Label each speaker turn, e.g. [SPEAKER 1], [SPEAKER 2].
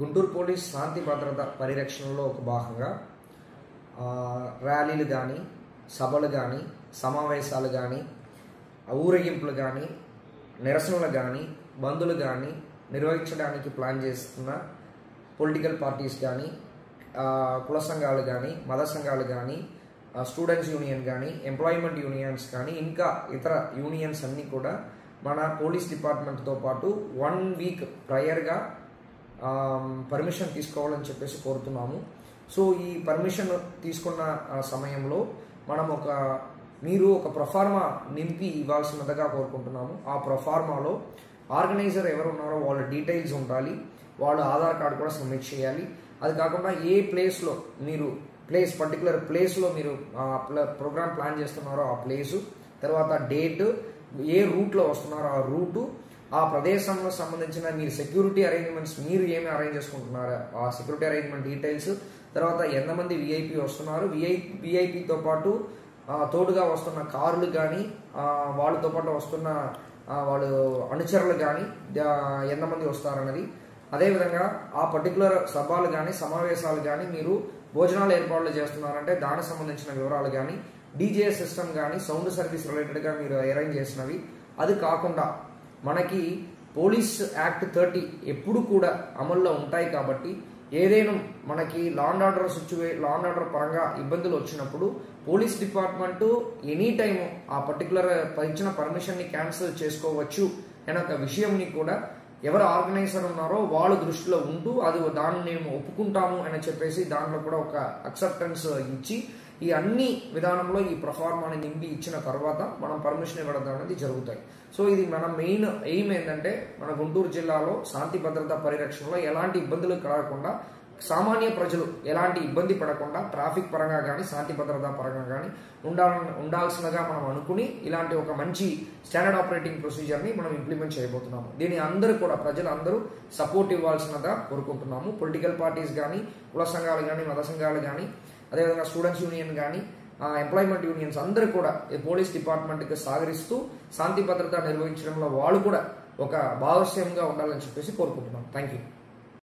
[SPEAKER 1] Guntur police శాంతి భద్రత పరిరక్షణలో ఒక భాగంగా ర్యాలీలు కానీ, సభలు కానీ, సమావేశాలు కానీ, ఊరేగింపులు కానీ, నిరసనలు కానీ, బందులు కానీ నిర్వహించడానికి ప్లాన్ చేస్తున్న పొలిటికల్ పార్టీస్ కానీ, కుల సంఘాలు కానీ, మత సంఘాలు కానీ, స్టూడెంట్స్ యూనియన్ కానీ, ఎంప్లాయ్మెంట్ యూనియన్స్ కానీ, ఇంకా ఇతర యూనియన్స్ అన్నీ కూడా మన పోలీస్ డిపార్ట్మెంట్తో పాటు 1 వీక్ ప్రయర్గా పర్మిషన్ తీసుకోవాలని చెప్పేసి కోరుతున్నాము. సో ఈ పర్మిషన్ తీసుకున్న సమయంలో మనం మీరు ఒక ప్రొఫార్మా నింపి ఇవ్వాల్సినదిగా కోరుకుంటున్నాము. ఆ ప్రొఫార్మాలో ఆర్గనైజర్ ఎవరు ఉన్నారో వాళ్ళ డీటెయిల్స్ ఉండాలి, వాళ్ళ ఆధార్ కార్డు కూడా సబ్మిట్ చేయాలి. అది కాకుండా ఏ ప్లేస్లో మీరు పర్టికులర్ ప్లేస్లో మీరు ప్రోగ్రామ్ ప్లాన్ చేస్తున్నారో ఆ ప్లేసు, తర్వాత డేట్, ఏ రూట్లో వస్తున్నారో ఆ రూటు, ఆ ప్రదేశంలో సంబంధించిన మీరు సెక్యూరిటీ అరేంజ్మెంట్స్ మీరు ఏమి అరేంజ్ చేసుకుంటున్నారో ఆ సెక్యూరిటీ అరేంజ్మెంట్ డీటెయిల్స్, తర్వాత ఎంతమంది విఐపి వస్తున్నారు, విఐపితో పాటు తోడుగా వస్తున్న కార్లు కానీ, వాళ్ళతో పాటు వస్తున్న వాళ్ళు అనుచరులు కానీ ఎంతమంది వస్తారన్నది, అదేవిధంగా ఆ పర్టికులర్ సభలు కానీ సమావేశాలు కానీ మీరు భోజనాలు ఏర్పాట్లు చేస్తున్నారంటే దానికి సంబంధించిన వివరాలు కానీ, డీజే సిస్టమ్ కానీ, సౌండ్ సర్వీస్ రిలేటెడ్గా మీరు అరేంజ్ చేసినవి. అది కాకుండా మనకి పోలీస్ యాక్ట్ 30 ఎప్పుడు కూడా అమల్లో ఉంటాయి కాబట్టి ఏదైనా మనకి లా అండ్ ఆర్డర్ పరంగా ఇబ్బందులు వచ్చినప్పుడు పోలీస్ డిపార్ట్మెంటు ఎనీ టైము ఆ పర్టికులర్ ఇచ్చిన పర్మిషన్ని క్యాన్సిల్ చేసుకోవచ్చు అనే ఒక విషయంని కూడా ఎవరు ఆర్గనైజర్ ఉన్నారో వాళ్ళు దృష్టిలో ఉంటూ దాన్ని మేము ఒప్పుకుంటాము అని చెప్పేసి దాంట్లో కూడా ఒక అక్సెప్టెన్స్ ఇచ్చి ఈ అన్ని విధానంలో ఈ ప్రొఫార్మాని నింపి ఇచ్చిన తర్వాత మనం పర్మిషన్ ఇవ్వడం అనేది జరుగుతాయి. సో ఇది మన మెయిన్ ఎయిమ్ ఏంటంటే మన గుంటూరు జిల్లాలో శాంతి భద్రత పరిరక్షణలో ఎలాంటి ఇబ్బందులు కలగకుండా, సామాన్య ప్రజలు ఎలాంటి ఇబ్బంది పడకుండా ట్రాఫిక్ పరంగా కానీ శాంతి భద్రత పరంగా కానీ ఉండాల్సినగా మనం అనుకుని ఇలాంటి ఒక మంచి స్టాండర్డ్ ఆపరేటింగ్ ప్రొసీజర్ని మనం ఇంప్లిమెంట్ చేయబోతున్నాము. దీని అందరూ కూడా ప్రజలందరూ సపోర్ట్ ఇవ్వాల్సినగా కోరుకుంటున్నాము. పొలిటికల్ పార్టీస్ కానీ, కుల సంఘాలు కానీ, మత సంఘాలు కానీ, అదేవిధంగా స్టూడెంట్స్ యూనియన్ కానీ, ఎంప్లాయ్మెంట్ యూనియన్స్ అందరూ కూడా పోలీస్ డిపార్ట్మెంట్కి సహకరిస్తూ శాంతి భద్రత నిర్వహించడంలో వాళ్ళు కూడా ఒక భాగస్వామ్యంగా ఉండాలని చెప్పేసి కోరుకుంటున్నాం. Thank you.